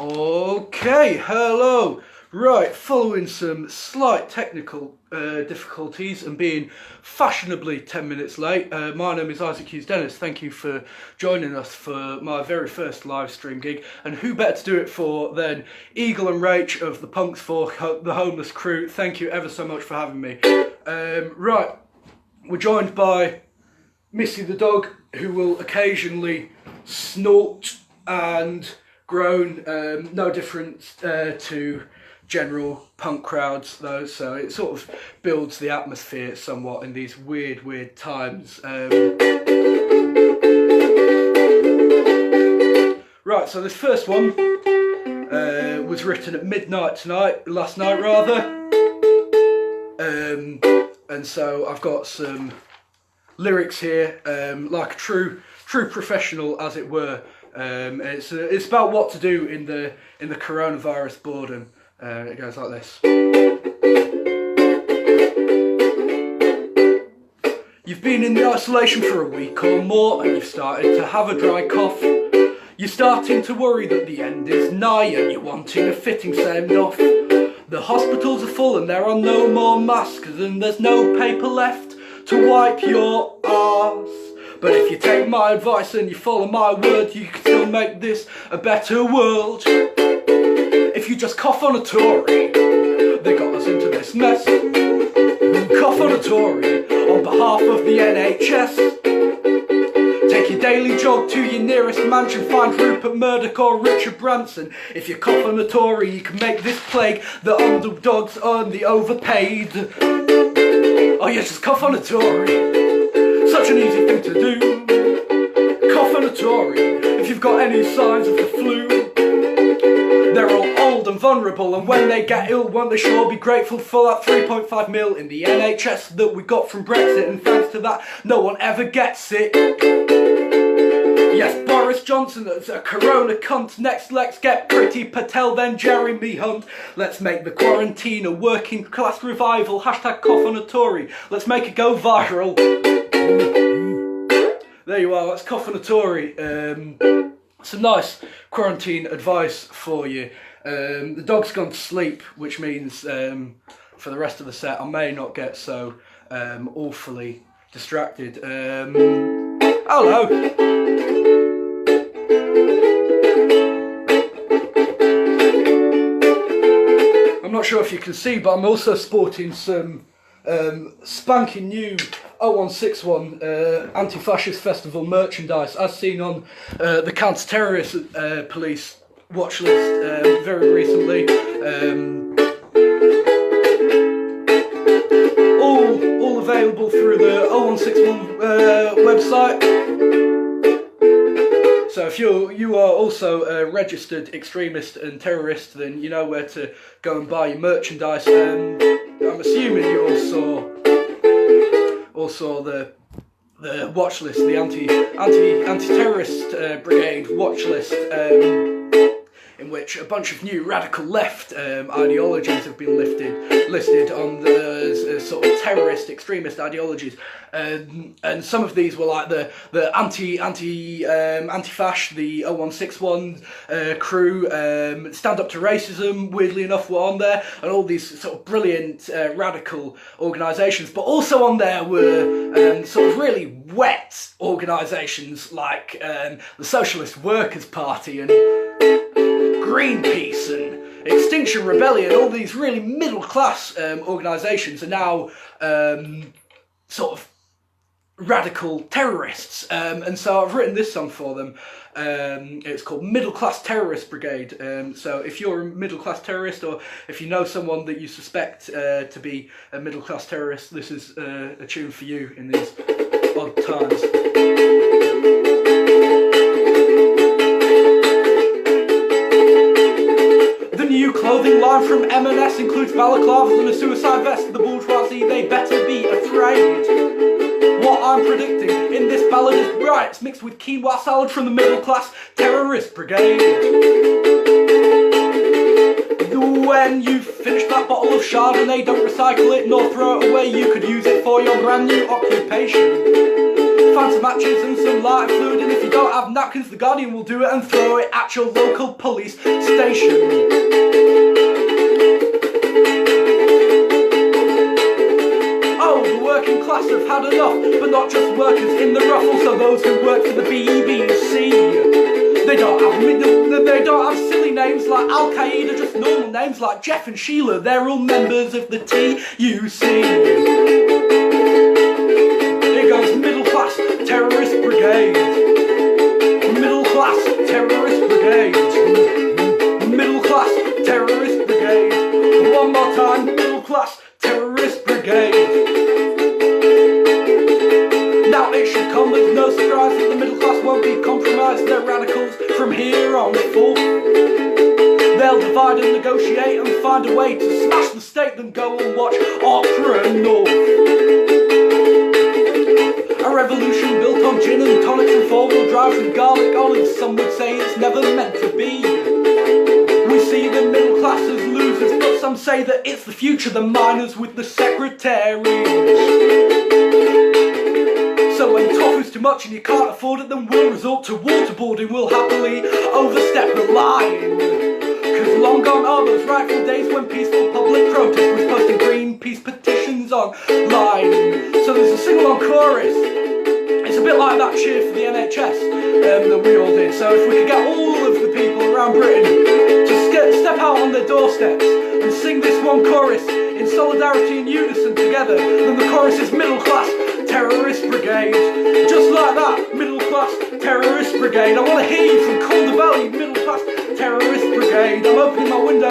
Okay, hello. Right, following some slight technical difficulties and being fashionably 10 minutes late, my name is Isaac Hughes-Dennis. Thank you for joining us for my very first live stream gig. And who better to do it for than Eagle and Rach of the Punks for the Homeless crew. Thank you ever so much for having me. Right, we're joined by Missy the dog, who will occasionally snort and groan, no different to general punk crowds though, so it sort of builds the atmosphere somewhat in these weird times. Right, so this first one was written at midnight last night rather, and so I've got some lyrics here, like a true professional, as it were. It's about what to do in the coronavirus boredom. It goes like this. You've been in the isolation for a week or more, and you've started to have a dry cough. You're starting to worry that the end is nigh, and you're wanting a fitting send off. The hospitals are full and there are no more masks, and there's no paper left to wipe your arse. But if you take my advice and you follow my word, you can still make this a better world. If you just cough on a Tory, they got us into this mess. Cough on a Tory on behalf of the NHS. Take your daily jog to your nearest mansion, find Rupert Murdoch or Richard Branson. If you cough on a Tory, you can make this plague the underdogs and the overpaid. Oh yeah, just cough on a Tory. Such an easy thing to do. Cough on a Tory if you've got any signs of the flu. They're all old and vulnerable, and when they get ill, won't they sure be grateful for that 3.5 mil in the NHS that we got from Brexit, and thanks to that, no one ever gets sick. Yes, Boris Johnson is a corona cunt. Next, let's get Priti Patel, then Jeremy Hunt. Let's make the quarantine a working class revival. Hashtag cough on a Tory. Let's make it go viral. There you are, that's cough on a Tory. Some nice quarantine advice for you. The dog's gone to sleep, which means for the rest of the set I may not get so awfully distracted. Hello! I'm not sure if you can see, but I'm also sporting some spanking new 0161 Anti-Fascist Festival merchandise, as seen on the Counter-Terrorist Police watch list very recently. All available through the 0161 website. So if you are also a registered extremist and terrorist, then you know where to go and buy your merchandise. I'm assuming you all saw the watch list, the anti-terrorist brigade watch list, in which a bunch of new radical left ideologies have been listed on the sort of terrorist extremist ideologies, and some of these were like the anti-fash, the 0161 crew, stand up to racism, weirdly enough, were on there, and all these sort of brilliant radical organisations. But also on there were sort of really wet organisations like the Socialist Workers' Party and Greenpeace and Extinction Rebellion. All these really middle class organisations are now sort of radical terrorists, and so I've written this song for them. It's called Middle Class Terrorist Brigade. So if you're a middle class terrorist, or if you know someone that you suspect to be a middle class terrorist, this is a tune for you in these odd times. The new clothing line from M&S includes balaclavas and a suicide vest. The bourgeoisie, they better be afraid. What I'm predicting in this ballad is riots mixed with quinoa salad from the middle class terrorist brigade. When you've finished that bottle of Chardonnay, don't recycle it nor throw it away. You could use it for your brand new occupation. Find some matches and some light fluid, and if you you don't have napkins, the Guardian will do it and throw it at your local police station. Oh, the working class have had enough, but not just workers in the rough, also those who work for the BBC. They don't have silly names like Al-Qaeda, just normal names like Jeff and Sheila. They're all members of the TUC. Here goes middle class terrorist brigade. Middle class terrorist brigade. Middle class terrorist brigade. One more time, middle class terrorist brigade. Now it should come as no surprise that the middle class won't be compromised. They're radicals from here on forth. They'll divide and negotiate and find a way to smash the state, then go and watch Opera North. A revolution built on gin and tonics and four-wheel drives and garlic olives. Some would say it's never meant to be. We see the middle class as losers, but some say that it's the future, the miners with the secretaries. So when talk is too much and you can't afford it, then we'll resort to waterboarding. We'll happily overstep the line. Cause long gone are those rightful days when peaceful public protest was posting Greenpeace petitions online. So there's a sing-along chorus. It's a bit like that cheer for the NHS that we all did. So if we could get all of the people around Britain to step out on their doorsteps and sing this one chorus in solidarity and unison together, then the chorus is middle class terrorist brigade. Just like that, middle class terrorist brigade. I want to hear you from Calder Valley, middle class terrorist brigade. I'm opening my window,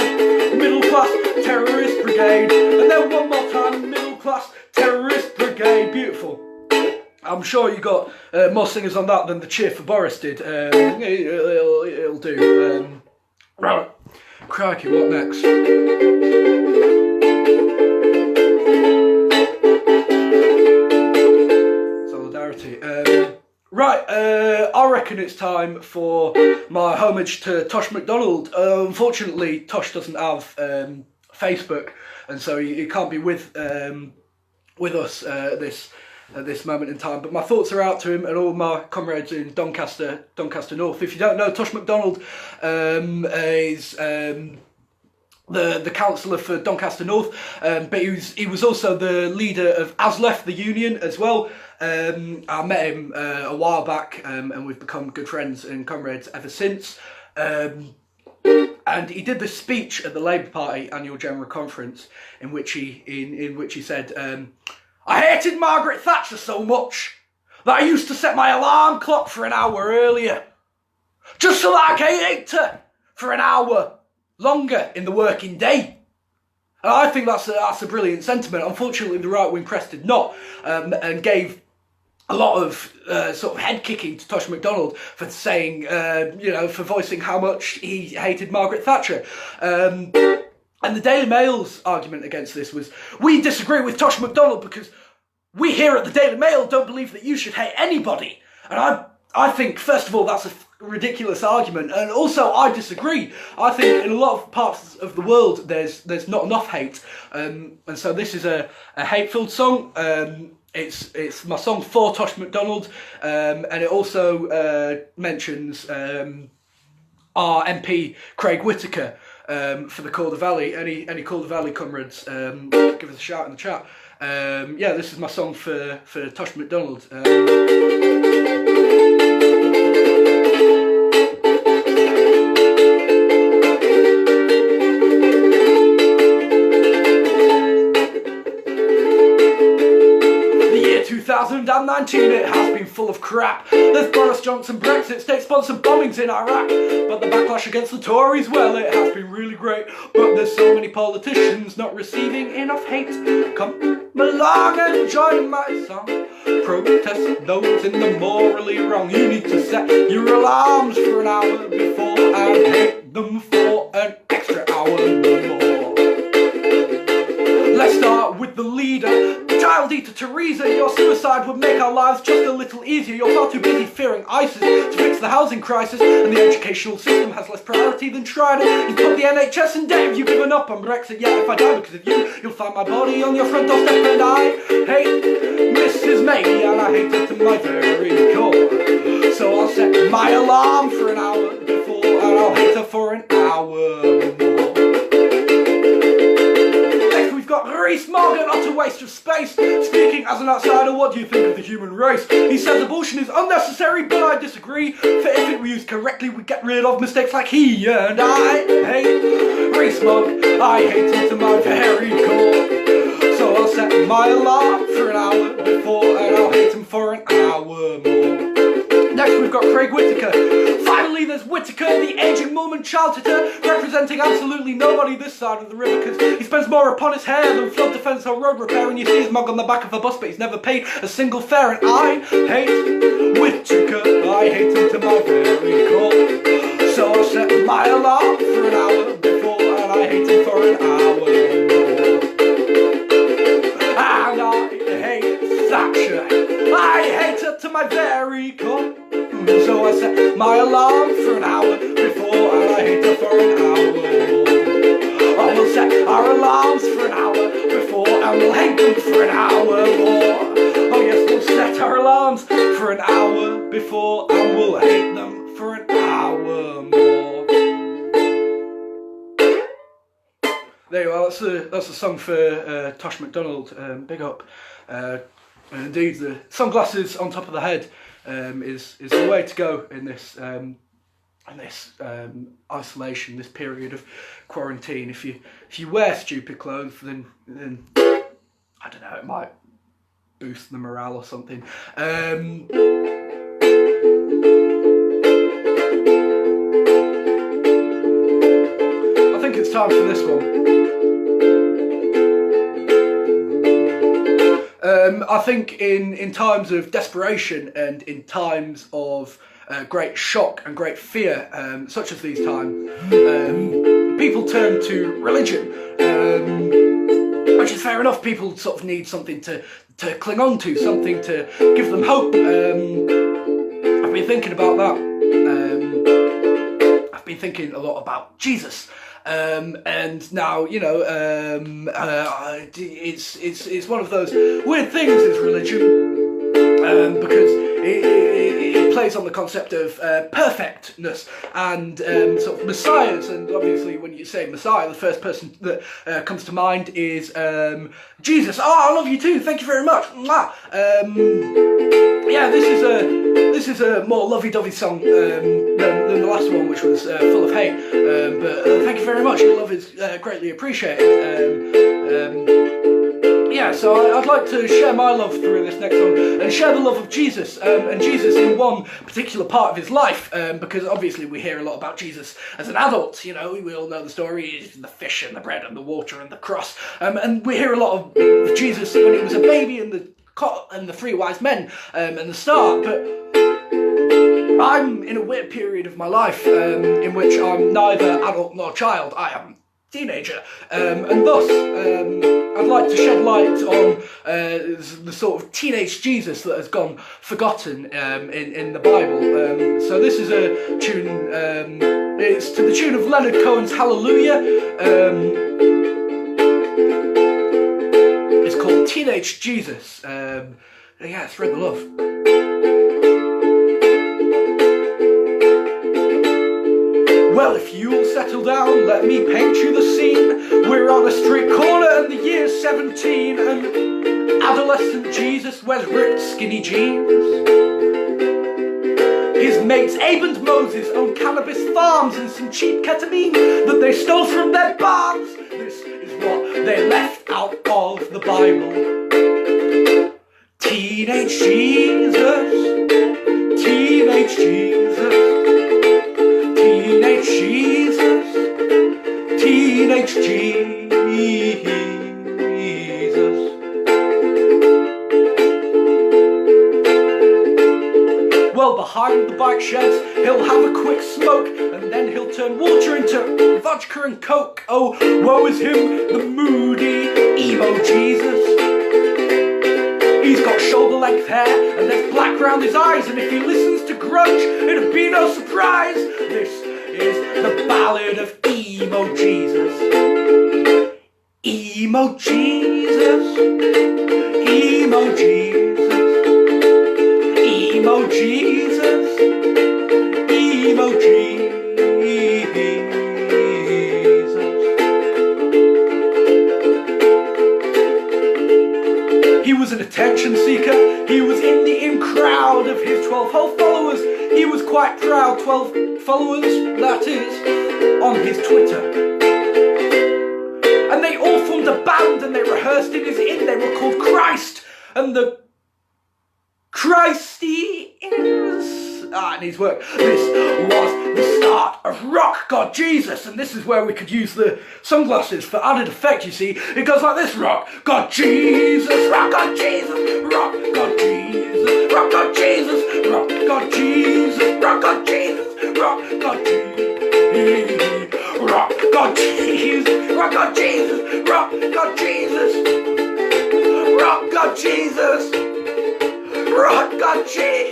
middle class terrorist brigade. And then one more time, middle class terrorist brigade. Beautiful. I'm sure you got more singers on that than the cheer for Boris did. It'll do. Right. Crikey, what next? Right, I reckon it's time for my homage to Tosh McDonald. Unfortunately, Tosh doesn't have Facebook, and so he can't be with us at this moment in time. But my thoughts are out to him and all my comrades in Doncaster North. If you don't know, Tosh McDonald is the councillor for Doncaster North, but he was also the leader of ASLEF, the union, as well. I met him a while back, and we've become good friends and comrades ever since. And he did this speech at the Labour Party annual general conference in which he said, "I hated Margaret Thatcher so much that I used to set my alarm clock for an hour earlier, just so that I could hate her for an hour longer in the working day." And I think that's a brilliant sentiment. Unfortunately, the right-wing press did not, and gave a lot of sort of head-kicking to Tosh McDonald for saying, for voicing how much he hated Margaret Thatcher. And the Daily Mail's argument against this was, we disagree with Tosh McDonald because we here at the Daily Mail don't believe that you should hate anybody. And I think, first of all, that's a ridiculous argument, and also I disagree. I think in a lot of parts of the world there's not enough hate, and so this is a hate-filled song. It's my song for Tosh McDonald, and it also mentions our MP Craig Whitaker for the Calder Valley. Any Calder Valley comrades, give us a shout in the chat. Yeah, this is my song for Tosh McDonald. The year 2019, it has been full of crap. There's Boris Johnson, Brexit, state-sponsored bombings in Iraq. But the backlash against the Tories, well, it has been really great. But there's so many politicians not receiving enough hate. Come along and join my song. Protest those in the morally wrong. You need to set your alarms for an hour before and hate them for an extra hour more. Let's start with the leader, the child eater Theresa. Your suicide would make our lives just a little easier. easier. You're far too busy fearing ISIS to fix the housing crisis, and the educational system has less priority than trying it. You put the NHS in debt. Have you given up on Brexit? Yeah, if I die because of you, you'll find my body on your front doorstep. And I hate Mrs. May, and I hate her to my very core. So I'll set my alarm for an hour before, and I'll hate her for an hour more. Next we've got Reese Morgan, utter waste of space. Speaking as an outsider, what do you think of the human race? He says abortion is unnecessary, but I disagree. For if it were used correctly, we'd get rid of mistakes like he. And I hate Reese Morgan, I hate him to my very core. So I'll set my alarm for an hour before, and I'll hate him for an hour more. Next we've got Craig Whittaker. Finally there's Whittaker, the ageing mum and child tutor, representing absolutely nobody this side of the river, because he spends more upon his hair than flood defence or road repair, and you see his mug on the back of a bus, but he's never paid a single fare. And I hate Whittaker, I hate him to my very core. So I'll set my alarm for an hour before, and I hate him for an hour more. And I hate Thatcher, I hate her to my very core. So I set my alarm for an hour before, and I hate her for an hour more. I will set our alarms for an hour before, and we'll hate them for an hour more. Oh yes, we'll set our alarms for an hour before, and we'll hate them for an hour more. There you are, that's a song for Tosh MacDonald, big up. And indeed, the sunglasses on top of the head is the way to go in this isolation, this period of quarantine. If you wear stupid clothes, then I don't know, it might boost the morale or something. I think it's time for this one. I think in times of desperation and in times of great shock and great fear, such as these times, people turn to religion, which is fair enough. People sort of need something to cling on to, something to give them hope. I've been thinking about that. I've been thinking a lot about Jesus. And now, you know, it's one of those weird things, is religion, because it plays on the concept of perfectness and sort of messiahs. And obviously when you say messiah, the first person that comes to mind is Jesus. Oh, I love you too, thank you very much. Yeah, this is a more lovey-dovey song than the last one, which was full of hate, but thank you very much, your love is greatly appreciated. Yeah, so I'd like to share my love through this next song, and share the love of Jesus, and Jesus in one particular part of his life, because obviously we hear a lot about Jesus as an adult. You know, we all know the story, the fish and the bread and the water and the cross, and we hear a lot of Jesus when he was a baby, and the three wise men, and the star. But I'm in a weird period of my life in which I'm neither adult nor child. I am teenager, and thus I'd like to shed light on the sort of teenage Jesus that has gone forgotten in the Bible. So this is a tune, it's to the tune of Leonard Cohen's Hallelujah. It's called Teenage Jesus. Yeah, spread the love. Well, if you'll settle down, let me paint you the scene. We're on a street corner and the year's 17, and adolescent Jesus wears ripped skinny jeans. His mates Abe and Moses own cannabis farms and some cheap ketamine that they stole from their barns. This is what they left out of the Bible. Teenage Jesus, teenage Jesus, teenage Jesus, teenage Jesus. Well, behind the bike sheds, he'll have a quick smoke, and then he'll turn water into vodka and coke. Oh, woe is him, the moody emo Jesus. He's got shoulder-length hair and there's black round his eyes, and if he listens to grunge, it'd be no surprise. This is the ballad of Emo Jesus. Emo Jesus, Emo Jesus, Emo Jesus, Emo Jesus. He was an attention seeker. He was in the in crowd of his 12 whole followers. He was quite proud, 12 followers, that is, on his Twitter. And they all formed a band and they rehearsed in his inn. They were called Christ. And the Christy is... it needs work. This was the start of Rock God Jesus. And this is where we could use the sunglasses for added effect, you see. It goes like this. Rock God Jesus, Rock God Jesus, Rock God Jesus, Rock God Jesus, Rock God Jesus, Rock God Jesus, Rock God Jesus, Rock God Jesus, Rock God Jesus, Rock God Jesus, Rock God Jesus, Rock God Jesus.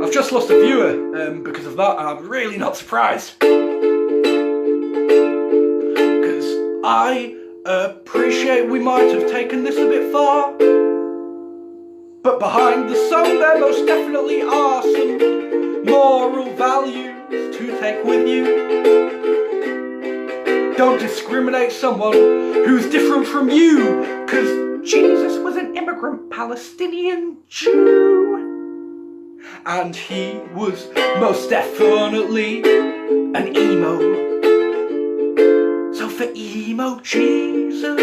I've just lost a viewer because of that, and I'm really not surprised. Because I appreciate we might have taken this a bit far, but behind the song there most definitely are some moral values to take with you. Don't discriminate someone who's different from you, because Jesus was an immigrant Palestinian Jew. And he was most definitely an emo. So for Emo Jesus,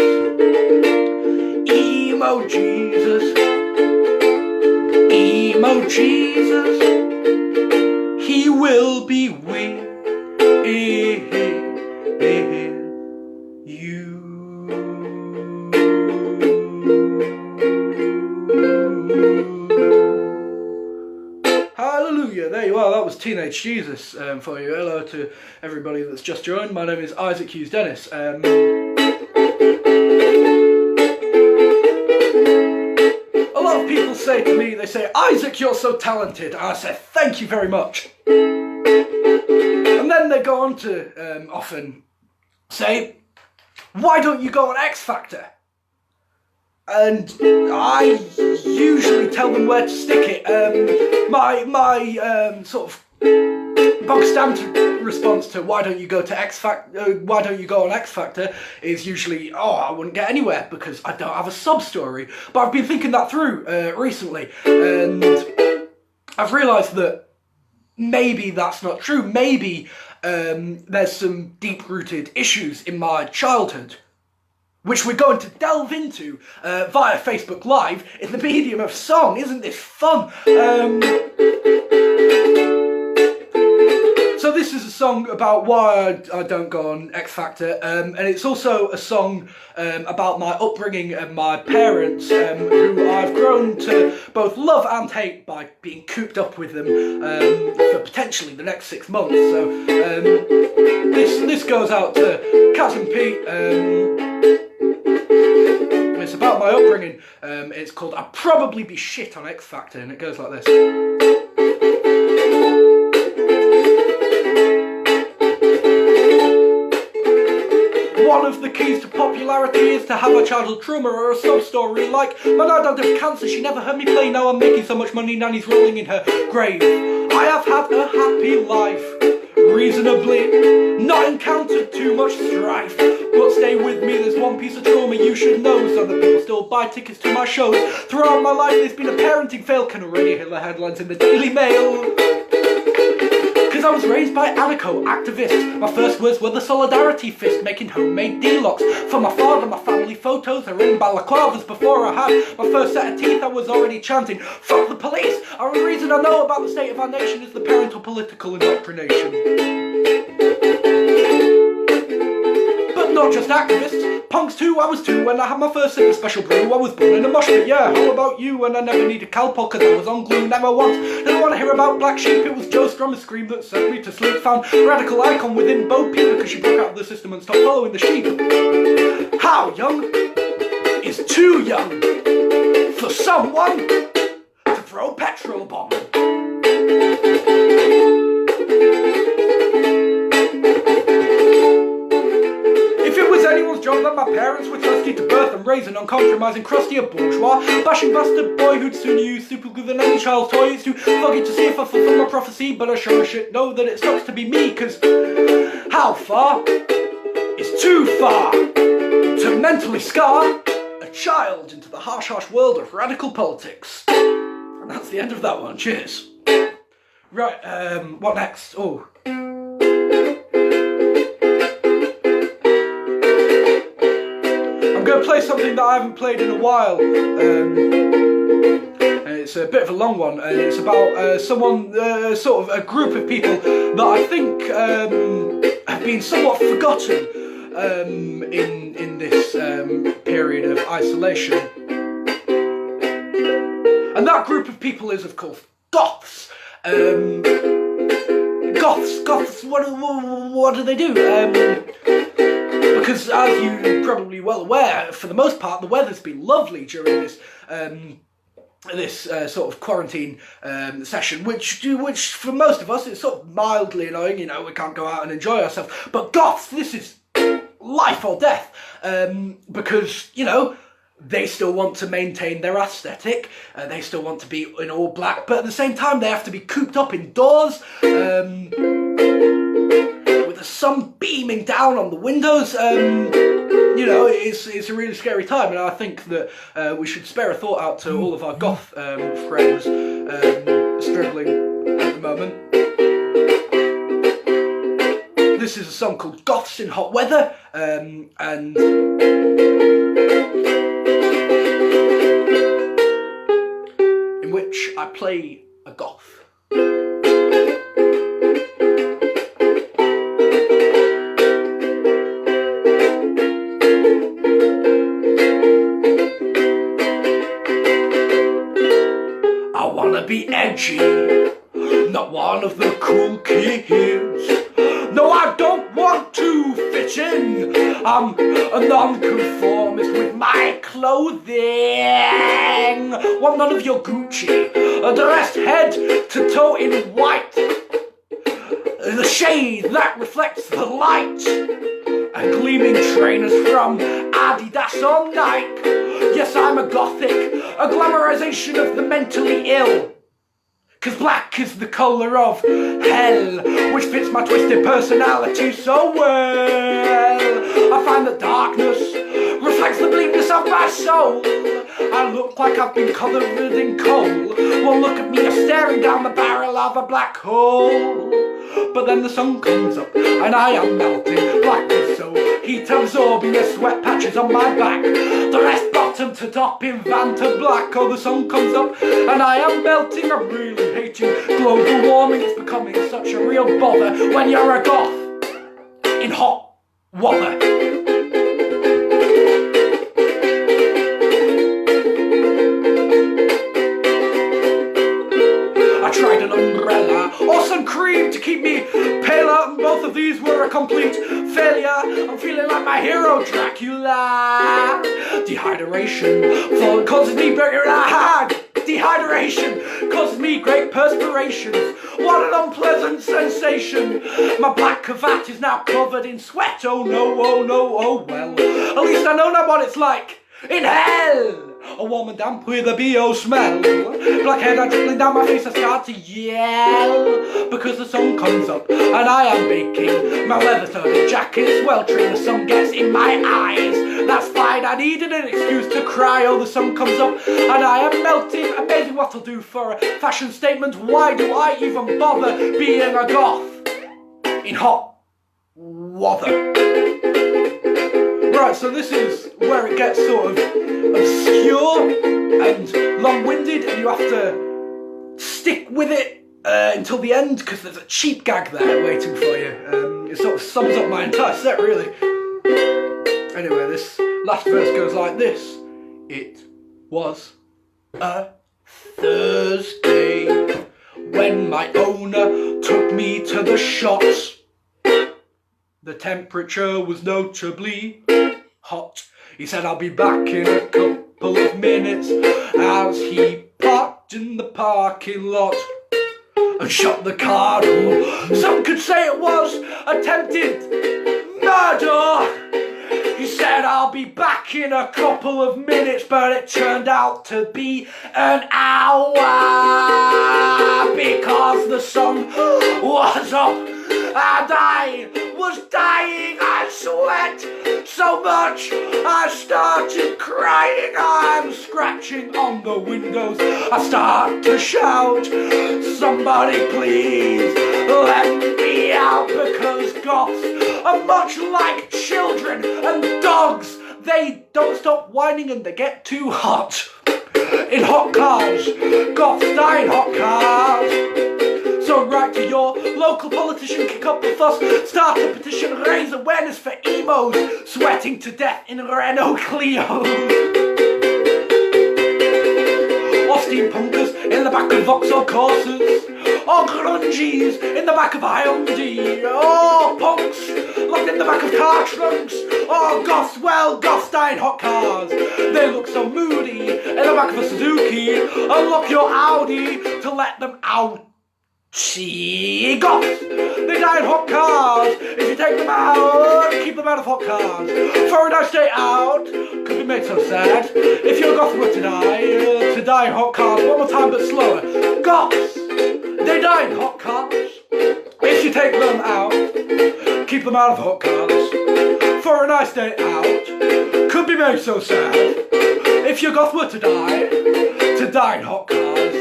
Emo Jesus, Emo Jesus, he will be with you. Hallelujah, there you are, that was Teenage Jesus for you. Hello to everybody that's just joined. My name is Isaac Hughes-Dennis. A lot of people say to me, they say, Isaac, you're so talented. And I say, thank you very much. And then they go on to often say, why don't you go on X Factor? And I usually tell them where to stick it. My sort of bog standard response to why don't you go to X Factor, why don't you go on X Factor is usually, oh, I wouldn't get anywhere because I don't have a sub story. But I've been thinking that through recently, and I've realised that maybe that's not true. Maybe there's some deep-rooted issues in my childhood, which we're going to delve into via Facebook Live in the medium of song. Isn't this fun? So this is a song about why I don't go on X Factor, and it's also a song about my upbringing and my parents, who I've grown to both love and hate by being cooped up with them for potentially the next 6 months. So this goes out to Kaz and Pete. It's about my upbringing. It's called I'd Probably Be Shit on X Factor, and it goes like this. One of the keys to popularity is to have a childhood trauma or a sub-story like, my dad died of cancer, she never heard me play, now I'm making so much money, Nanny's rolling in her grave. I have had a happy life, reasonably, not encountered too much strife. But stay with me, there's one piece of trauma you should know, so that people still buy tickets to my shows. Throughout my life there's been a parenting fail, can already hit the headlines in the Daily Mail. Cause I was raised by anarcho activists. My first words were the solidarity fist, making homemade D-locks. For my father, my family photos are in balaclavas. Before I had my first set of teeth, I was already chanting, fuck the police! Only reason I know about the state of our nation is the parental political indoctrination. But not just activists, punks too, I was two when I had my first sip of special brew. I was born in a mosh pit, yeah, how about you? And I never needed Calpol cause I was on glue, never once. Didn't want to hear about black sheep, it was Joe Strummer's scream that sent me to sleep. Found radical icon within Bo Peep because she broke out of the system and stopped following the sheep. How young is too young for someone to throw petrol bomb? Anyone's job that my parents were trusty to birth and raise an uncompromising crusty bourgeois bashing bastard boy who'd sooner use super glue than any child's toy. It's too foggy to see if I fulfill my prophecy, but I sure as shit know that it sucks to be me, cause how far is too far to mentally scar a child into the harsh world of radical politics. And that's the end of that one. Cheers. Right, what next? Oh. I'm going to play something that I haven't played in a while. It's a bit of a long one, and it's about someone, sort of a group of people that I think have been somewhat forgotten in this period of isolation. And that group of people is, of course, goths. Goths, what do they do? Because as you're probably well aware, for the most part, the weather's been lovely during this sort of quarantine session, which for most of us is sort of mildly annoying. You know, we can't go out and enjoy ourselves. But goths, this is life or death, because, you know, they still want to maintain their aesthetic, they still want to be in all black, but at the same time they have to be cooped up indoors, with the sun beaming down on the windows. You know, it's a really scary time, and I think that we should spare a thought out to all of our goth friends struggling at the moment. This is a song called Goths in Hot Weather, and in which I play a goth. I wanna be edgy, not one of the cool kids. No, I don't want to fit in. I'm a nonconformist with my clothing. Want none of your Gucci, dressed head to toe in white, the shade that reflects the light, and gleaming trainers from Adidas or Nike. Yes, I'm a gothic, a glamorization of the mentally ill. Cause black is the colour of hell, which fits my twisted personality so well. I find that darkness reflects the bleakness of my soul. I look like I've been covered in coal. Well, look at me, I'm staring down the barrel of a black hole. But then the sun comes up and I am melting. Black is so heat absorbing, the sweat patches on my back. The rest bottom to top in van to black. Oh, the sun comes up and I am melting. I'm really hating global warming. It's becoming such a real bother when you're a goth in hot weather. I tried an umbrella or sun cream to keep me paler, and both of these were a complete failure. I'm feeling like my hero Dracula. Dehydration causes me dehydration causes me great perspirations. What an unpleasant sensation. My black cravat is now covered in sweat. Oh no, oh no, oh well. At least I know now what it's like in hell. A warm and damp with a BO smell. Black hair trickling down my face, I start to yell. Because the sun comes up and I am baking. My leather-toed jacket's sweltering, the sun gets in my eyes. That's fine, I needed an excuse to cry. Oh, the sun comes up and I am melting. Amazing what I'll do for a fashion statement. Why do I even bother being a goth in hot weather? Right, so this is where it gets sort of obscure and long-winded, and you have to stick with it until the end, because there's a cheap gag there waiting for you. It sort of sums up my entire set, really. Anyway, this last verse goes like this. It was a Thursday when my owner took me to the shops. The temperature was notably hot. He said I'll be back in a couple of minutes as he parked in the parking lot and shut the car door. Some could say it was attempted murder. He said I'll be back in a couple of minutes, but it turned out to be an hour because the sun was up and I was dying. I sweat so much I started crying. I'm scratching on the windows. I start to shout, somebody please let me out, because goths are much like children and dogs. They don't stop whining and they get too hot. In hot cars, goths die in hot cars. So write to your local politician, kick up the fuss, start a petition, raise awareness for emos sweating to death in Renault Clio. Or steampunkers in the back of Vauxhall Corsas, or grungies in the back of Hyundai, or punks locked in the back of car trunks, or goths, well, goths die in hot cars. They look so moody in the back of a Suzuki. Unlock your Audi to let them out. See, goths, they die in hot cars. If you take them out, keep them out of hot cars. For a nice day out could be made so sad. If your goth were to die in hot cars, one more time but slower. Goths, they die in hot cars. If you take them out, keep them out of hot cars. For a nice day out could be made so sad. If your goth were to die in hot cars.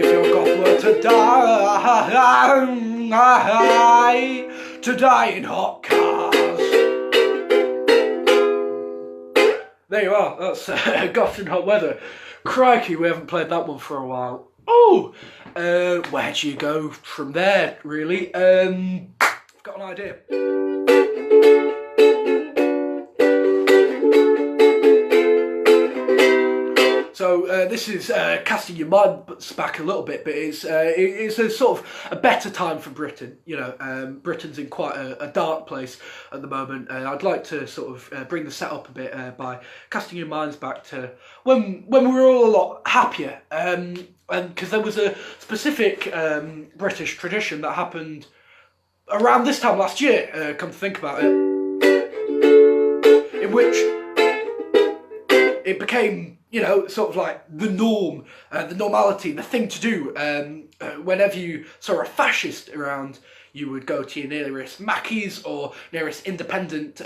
If your goth were to die in hot cars. There you are, that's Goth in Hot Weather. Crikey, we haven't played that one for a while. Oh, where do you go from there, really? I've got an idea. So this is casting your minds back a little bit, but it's a sort of a better time for Britain. You know, Britain's in quite a dark place at the moment, and I'd like to sort of bring the set up a bit by casting your minds back to when we were all a lot happier, and because there was a specific British tradition that happened around this time last year. Come to think about it, in which it became, you know, sort of like the norm, the normality, the thing to do. Whenever you saw a fascist around, you would go to your nearest Mackey's or nearest independent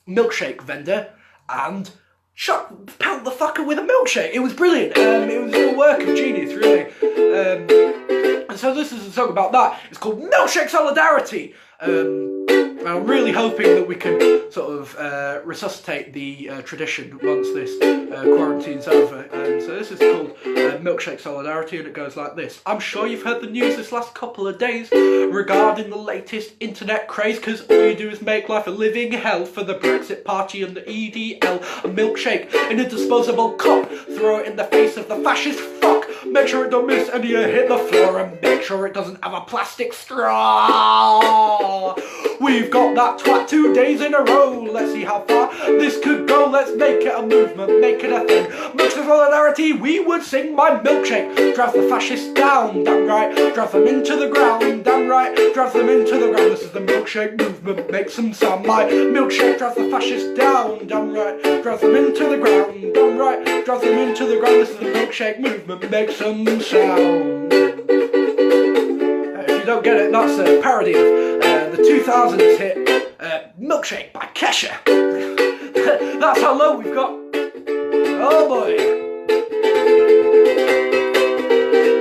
milkshake vendor and pelt the fucker with a milkshake. It was brilliant. It was a work of genius, really. And so this is a song about that. It's called Milkshake Solidarity. And I'm really hoping that we can sort of resuscitate the tradition once this quarantine's over. And so this is called Milkshake Solidarity, and it goes like this. I'm sure you've heard the news this last couple of days regarding the latest internet craze, because all you do is make life a living hell for the Brexit Party and the EDL. A milkshake in a disposable cup, throw it in the face of the fascist fuck. Make sure it don't miss and you hit the floor, and make sure it doesn't have a plastic straw. We've got that twat 2 days in a row. Let's see how far this could go. Let's make it a movement, make it a thing. Milkshake Solidarity, we would sing. My milkshake drives the fascists down, damn right. Drives them into the ground, damn right. Drives them into the ground. This is the milkshake movement, make some sound. My milkshake drives the fascists down, damn right. Drives them into the ground, damn right. Drives them into the ground. This is the milkshake movement, make some sound. If you don't get it, that's a parody of the 2000s hit Milkshake by Kesha. That's how low we've got. Oh boy.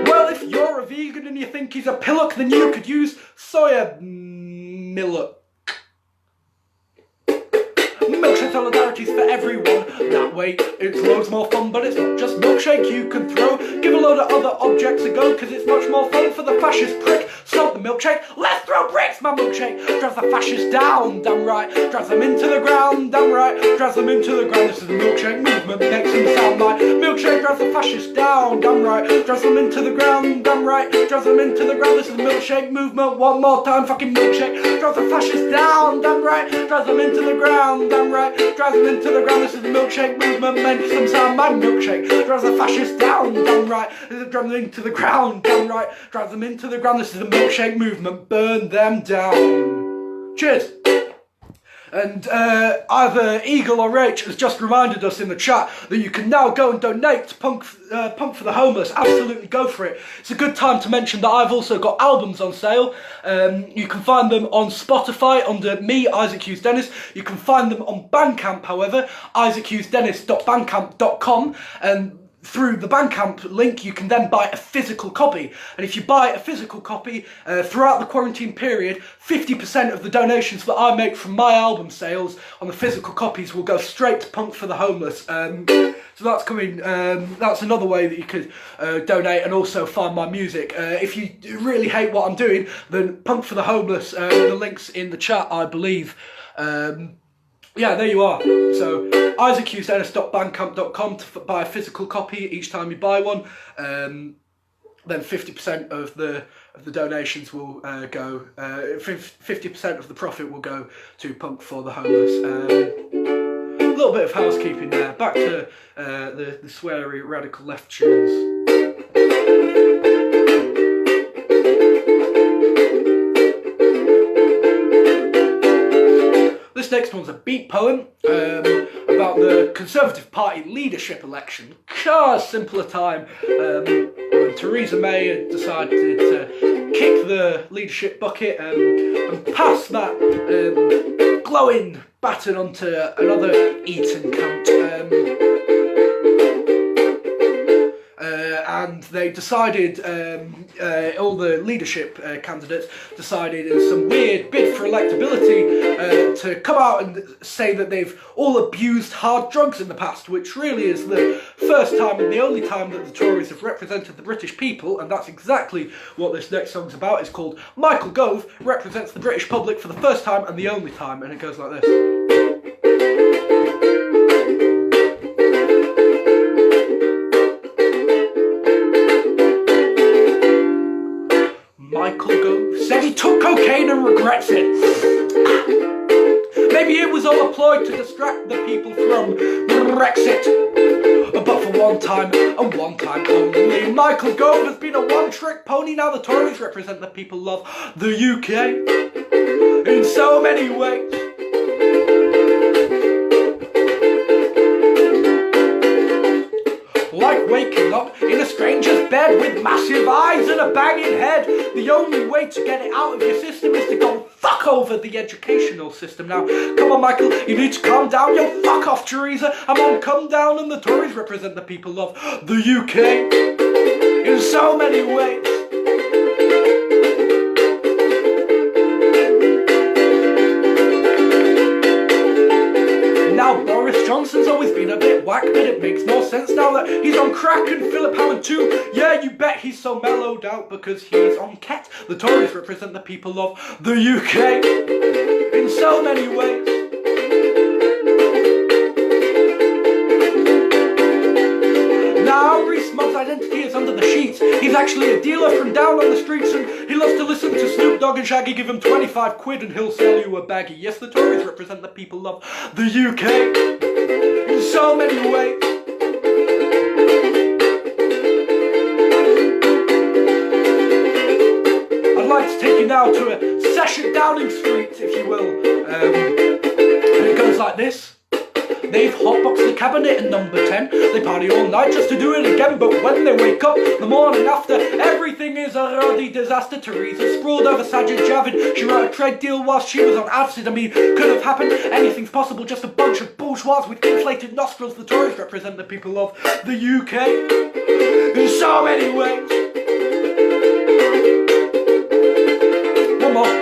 Well, if you're a vegan and you think he's a pillock, then you could use soya milk. Milkshake Solidarity's for everyone. That But wait, it's loads more fun, but it's not just milkshake you can throw. Give a load of other objects a go, cause it's much more fun for the fascist prick. Stop the milkshake, let's throw bricks! My milkshake drives the fascists down, damn right. Drives them into the ground, damn right. Drives them into the ground. This is the milkshake movement, makes them sound like milkshake drives the fascists down, damn right. Drives them into the ground, damn right. Drives them into the ground. This is the milkshake movement, one more time. Fucking milkshake drives the fascists down, damn right. Drives them into the ground, damn right. Drives them into the ground. This is the milkshake movement, makes them sound like milkshake drives the fascists down, damn right. Drives them into the ground, damn right. Drives them into the ground. This is the milkshake movement, burn them down. Cheers. And either Eagle or Rach has just reminded us in the chat that you can now go and donate to Punk for the Homeless. Absolutely go for it. It's a good time to mention that I've also got albums on sale. You can find them on Spotify under me, Isaac Hughes-Dennis. You can find them on Bandcamp, however, isaachughes-dennis.bandcamp.com, and through the Bandcamp link you can then buy a physical copy. And if you buy a physical copy throughout the quarantine period, 50% of the donations that I make from my album sales on the physical copies will go straight to Punk for the Homeless. So that's coming, that's another way that you could donate and also find my music. If you really hate what I'm doing, then Punk for the Homeless, the link's in the chat, I believe. Yeah, there you are. So isaachughes-dennis.bandcamp.com to buy a physical copy each time you buy one. Then 50% of the donations will go. 50% of the profit will go to Punk for the Homeless. A little bit of housekeeping there. Back to the sweary radical left tunes. This next one's a beat poem about the Conservative Party leadership election. Simpler time when Theresa May had decided to kick the leadership bucket and pass that glowing baton onto another Eton cunt. And they decided, all the leadership candidates decided in some weird bid for electability to come out and say that they've all abused hard drugs in the past, which really is the first time and the only time that the Tories have represented the British people, and that's exactly what this next song's about. It's called Michael Gove Represents the British Public for the First Time and the Only Time, and it goes like this. Michael Gove said he took cocaine and regrets it. Maybe it was all a ploy to distract the people from Brexit. But for one time, and one time only, Michael Gove has been a one-trick pony. Now the Tories represent the people of the UK in so many ways. Like waking up in a stranger's bed with massive eyes and a banging head. The only way to get it out of your system is to go fuck over the educational system. Now, come on, Michael, you need to calm down. Yo, fuck off, Theresa. I'm on come down, and the Tories represent the people of the UK in so many ways. Now, Boris Johnson's always been a bit whack, but it makes more sense now that he's on crack, and Philip Hammond too. Yeah, you bet he's so mellowed out because he's on ket. The Tories represent the people of the UK in so many ways. Now, Rees-Mogg's identity is under the sheets. He's actually a dealer from down on the streets, and he loves to listen to Snoop Dogg and Shaggy. Give him 25 quid and he'll sell you a baggie. Yes, the Tories represent the people of the UK in so many ways. I'd like to take you now to a session at Downing Street, if you will. And it goes like this. They've hotboxed the cabinet in number 10. They party all night just to do it again. But when they wake up the morning after, everything is a ruddy disaster. Theresa sprawled over Sajid Javid. She wrote a trade deal whilst she was on acid. I mean, could have happened. Anything's possible. Just a bunch of bourgeois with inflated nostrils. The Tories represent the people of the UK in so many ways. One more.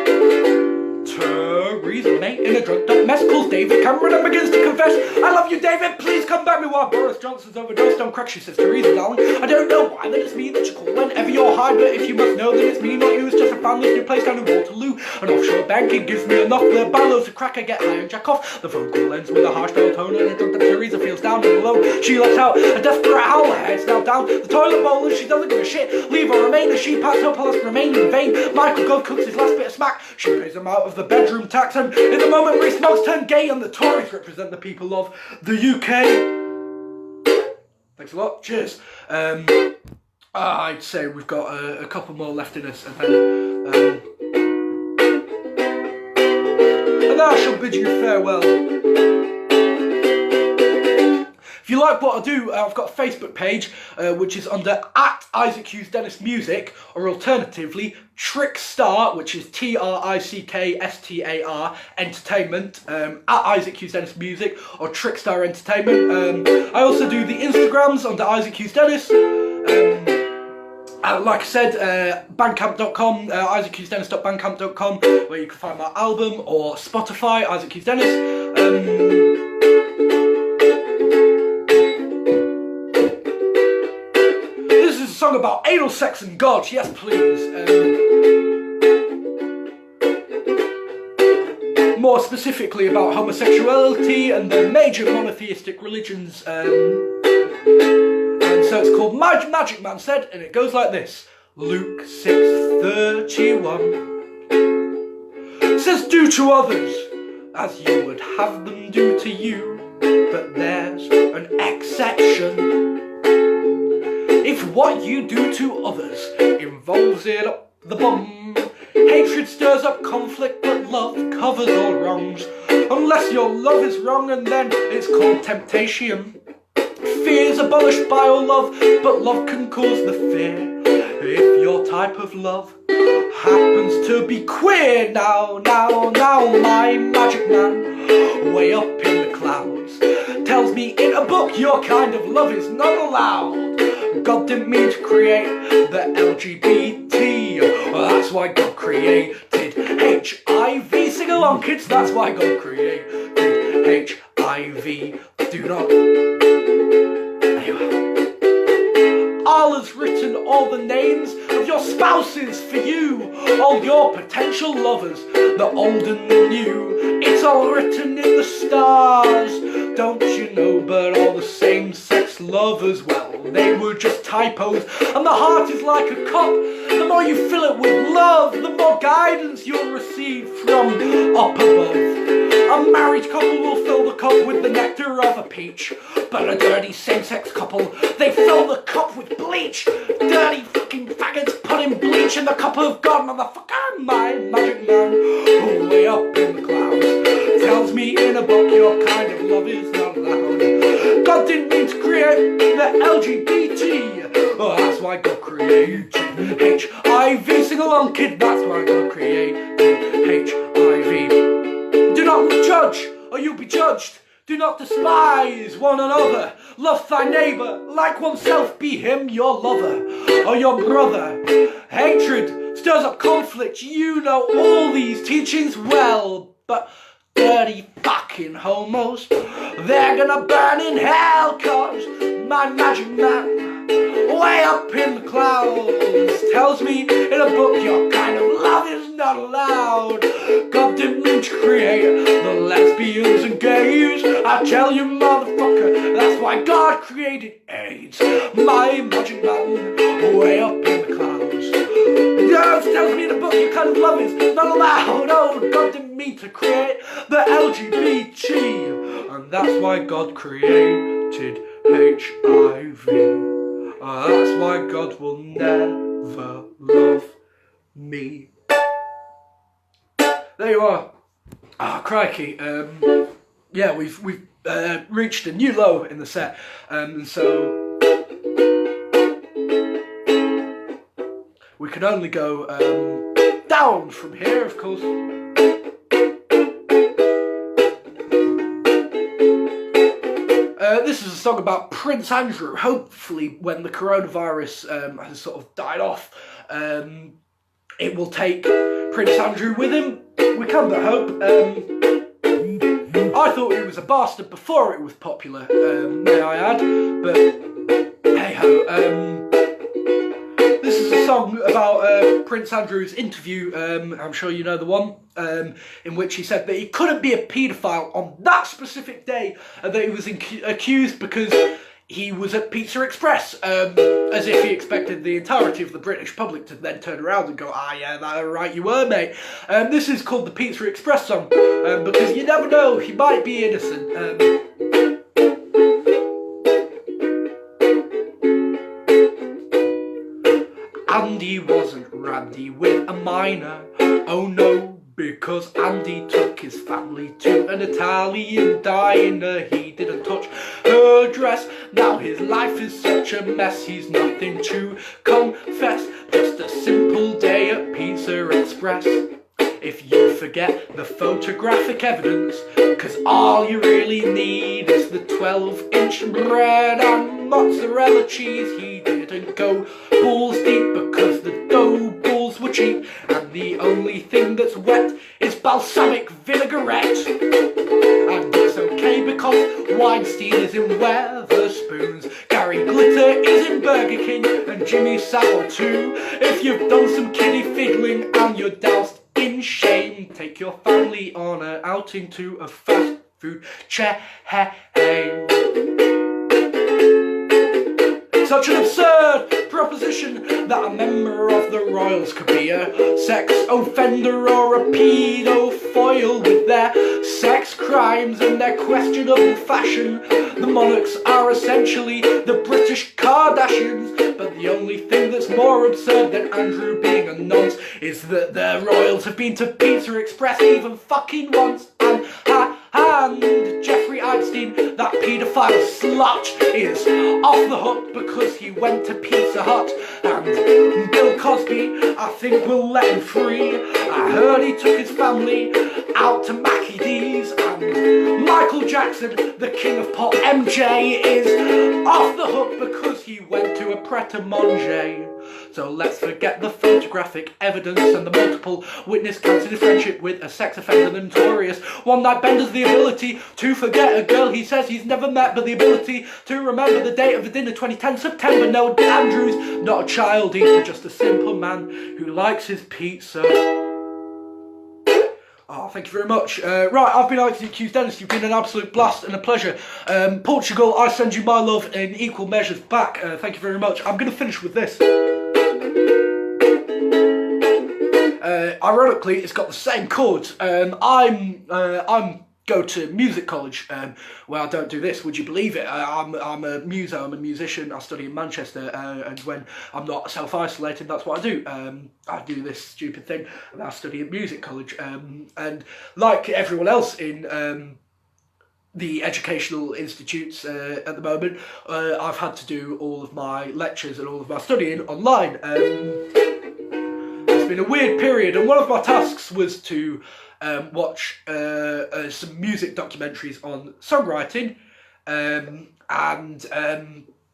Theresa May in a drugged up MS, calls David Cameron and begins to confess. I love you, David, please come back me while Boris Johnson's overdosed on crack. She says, Theresa, darling, I don't know why that it's me that you call whenever you're high, but if you must know that it's me, not you, it's just a family new place down in Waterloo. An offshore bank, it gives me enough, the ballows of crack, I get high and jack off. The phone call ends with a harsh dull tone and a drunk that Theresa feels down and alone. She lets out a desperate howl, her head's now down the toilet bowl and she doesn't give a shit. Leave her remain as she packs up her last remain in vain. Michael Gove cooks his last bit of smack. She pays him out of the bedroom tax, and in the moment Rees-Mogg turned gay and the Tories represent the people of the UK. Thanks a lot. Cheers. I'd say we've got a couple more left in us, and then I shall bid you farewell. If you like what I do, I've got a Facebook page which is under @Isaac Hughes-Dennis Music, or alternatively Trickstar, which is TRICKSTAR Entertainment, @Isaac Hughes-Dennis Music or Trickstar Entertainment. I also do the Instagrams under Isaac Hughes-Dennis. Like I said, bandcamp.com, IsaacHughesDennis.bandcamp.com, where you can find my album, or Spotify, Isaac Hughes-Dennis. Song about anal sex and God, yes please. More specifically about homosexuality and the major monotheistic religions. And so it's called My Magic Man Said, and it goes like this. Luke 6:31 says, do to others as you would have them do to you, but there's an exception. If what you do to others involves it up the bum, hatred stirs up conflict, but love covers all wrongs. Unless your love is wrong, and then it's called temptation. Fear's abolished by all love, but love can cause the fear. If your type of love happens to be queer, now, my magic man, way up in the clouds, tells me in a book your kind of love is not allowed. God didn't mean to create the LGBT, well, that's why God created HIV. Sing along kids, that's why God created HIV. Do not. Anyway. Allah's written all the names of your spouses for you, all your potential lovers, the old and the new. It's all written in the stars, don't you know? But all the same-sex lovers, well, they were just typos. And the heart is like a cup, the more you fill it with love, the more guidance you'll receive from up above. A married couple will fill the cup with the nectar of a peach, but a dirty same-sex couple, they fill the cup with bleach. Dirty fucking faggots putting bleach in the cup of God, motherfucker. My magic man, way up in the clouds, tells me in a book your kind of love is not allowed. God didn't mean to create the LGBT, oh, that's why God created HIV. Sing along kid, that's why God created HIV. Do not judge, or you'll be judged. Do not despise one another. Love thy neighbour like oneself. Be him your lover or your brother. Hatred stirs up conflict. You know all these teachings well, but dirty fucking homos, they're gonna burn in hell, cause my magic man, way up in the clouds, tells me in a book your kind of love is not allowed. God didn't mean to create the lesbians and gays. I tell you, motherfucker, that's why God created AIDS. My magic man, way up in the clouds, God tells me in a book your kind of love is not allowed. Oh, God didn't mean to create the LGBT, and that's why God created HIV. That's why God will never love me. There you are. Ah, crikey. Yeah, we've reached a new low in the set, and so we can only go down from here, of course. This is a song about Prince Andrew. Hopefully, when the coronavirus has sort of died off, it will take Prince Andrew with him. We can but hope. I thought he was a bastard before it was popular, may I add, but hey-ho. This is a song about Prince Andrew's interview, I'm sure you know the one, in which he said that he couldn't be a paedophile on that specific day, and that he was accused because he was at Pizza Express, as if he expected the entirety of the British public to then turn around and go, ah yeah, that's right you were, mate. This is called the Pizza Express song, because you never know, he might be innocent. Andy wasn't randy with a minor, oh no, because Andy took his family to an Italian diner. He didn't touch her dress, now his life is such a mess, he's nothing to confess, just a simple day at Pizza Express. If you forget the photographic evidence, cause all you really need is the 12-inch bread and mozzarella cheese. He didn't go balls deep because the dough balls were cheap, and the only thing that's wet is balsamic vinaigrette. And it's okay because Weinstein is in Weatherspoons, Gary Glitter is in Burger King, and Jimmy Savile too. If you've done some kiddie fiddling and you're doused in shame, take your family on an outing to a fast food chain. Such an absurd proposition that a member of the royals could be a sex offender or a paedophile with their sex crimes and their questionable fashion. The monarchs are essentially the British Kardashians, but the only thing that's more absurd than Andrew being a nonce is that the royals have been to Pizza Express even fucking once, and Jeffrey Epstein, that paedophile slut, is off the hook because he went to Pizza Hut, and Bill Cosby, I think we'll let him free. I heard he took his family out to Mackie D's, and Michael Jackson, the king of pop, MJ, is off the hook because he went to a pret-a-manger. So let's forget the photographic evidence and the multiple witness counts in friendship with a sex offender, the notorious one-night bender's the ability to forget a girl he says he's never met, but the ability to remember the date of the dinner, 2010 September. No, Andrew's not a child eater, just a simple man who likes his pizza. Oh, thank you very much. Right, I've been Isaac Hughes-Dennis. You've been an absolute blast and a pleasure. Portugal, I send you my love in equal measures back. Thank you very much. I'm going to finish with this. Ironically, it's got the same chords. I'm go to music college, where I don't do this, would you believe it? I'm a muso, I'm a musician, I study in Manchester, and when I'm not self-isolated, that's what I do. I do this stupid thing, and I study at music college, and like everyone else in the educational institutes at the moment, I've had to do all of my lectures and all of my studying online. It's been a weird period, and one of my tasks was to watch some music documentaries on songwriting, and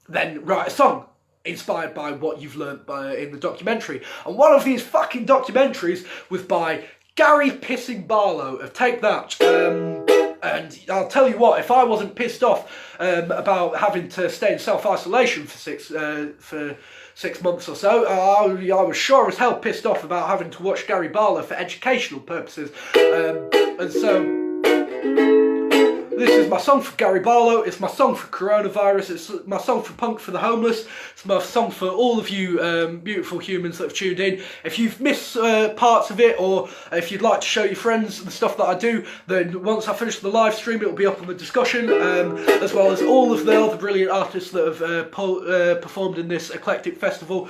then write a song inspired by what you've learnt in the documentary. And one of these fucking documentaries was by Gary Pissing Barlow of Take That. And I'll tell you what, if I wasn't pissed off about having to stay in self-isolation for 6 months or so, I was sure as hell pissed off about having to watch Gary Barlow for educational purposes. And so this is my song for Gary Barlow, it's my song for coronavirus, it's my song for Punk for the Homeless, it's my song for all of you beautiful humans that have tuned in. If you've missed parts of it, or if you'd like to show your friends the stuff that I do, then once I finish the live stream it'll be up on the discussion, as well as all of the other brilliant artists that have performed in this eclectic festival.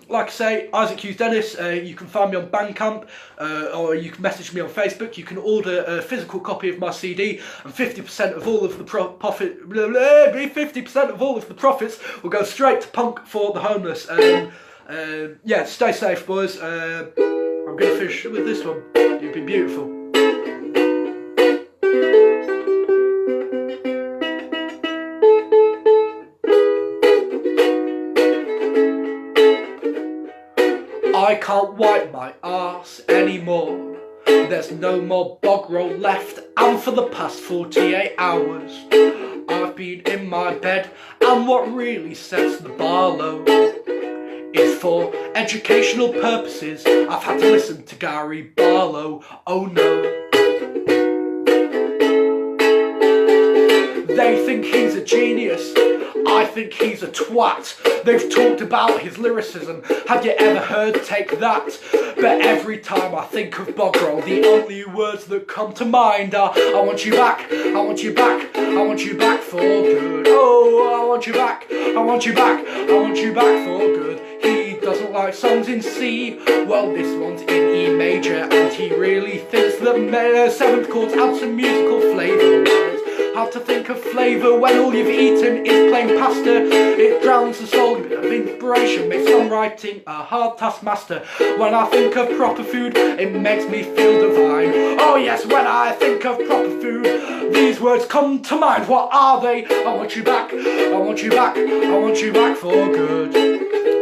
Like I say, Isaac Hughes-Dennis, you can find me on Bandcamp, or you can message me on Facebook. You can order a physical copy of my CD, and 50% of all of the profit, 50% of all of the profits will go straight to Punk for the Homeless. Yeah, stay safe, boys. I'm going to finish with this one. You've been beautiful. I can't wipe my arse anymore, There's no more bog roll left, and for the past 48 hours I've been in my bed, and what really sets the bar low is for educational purposes I've had to listen to Gary Barlow. Oh no. They think he's a genius, I think he's a twat. They've talked about his lyricism, have you ever heard Take That? But every time I think of bog roll, the only words that come to mind are I want you back, I want you back, I want you back for good. Oh, I want you back, I want you back, I want you back for good. He doesn't like songs in C, well this one's in E major, and he really thinks that seventh chords add some musical flavour. How to think of flavour when all you've eaten is plain pasta. It drowns the soul, a bit of inspiration makes songwriting a hard taskmaster. When I think of proper food, it makes me feel divine. Oh yes, when I think of proper food, these words come to mind. What are they? I want you back, I want you back, I want you back for good.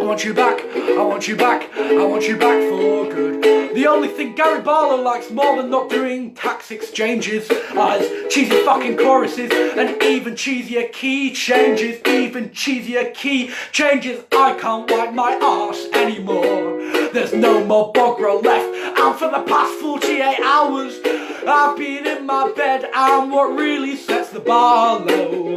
I want you back, I want you back, I want you back for good. The only thing Gary Barlow likes more than not doing tax exchanges are his cheesy fucking choruses and even cheesier key changes. Even cheesier key changes. I can't wipe my arse anymore. There's no more bog roll left, and for the past 48 hours I've been in my bed, and what really sets the bar low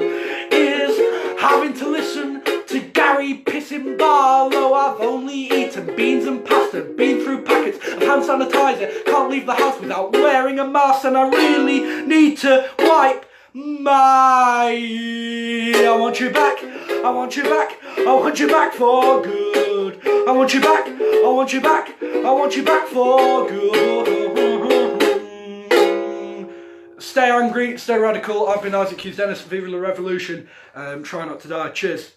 is having to listen to Gary pissing Barlow. I've only eaten beans and pasta, been through packets of hand sanitizer, can't leave the house without wearing a mask, and I really need to wipe my... I want you back, I want you back, I want you back for good. I want you back, I want you back, I want you back for good. Stay angry, stay radical. I've been Isaac Hughes-Dennis, Viva la Revolution. Try not to die. Cheers.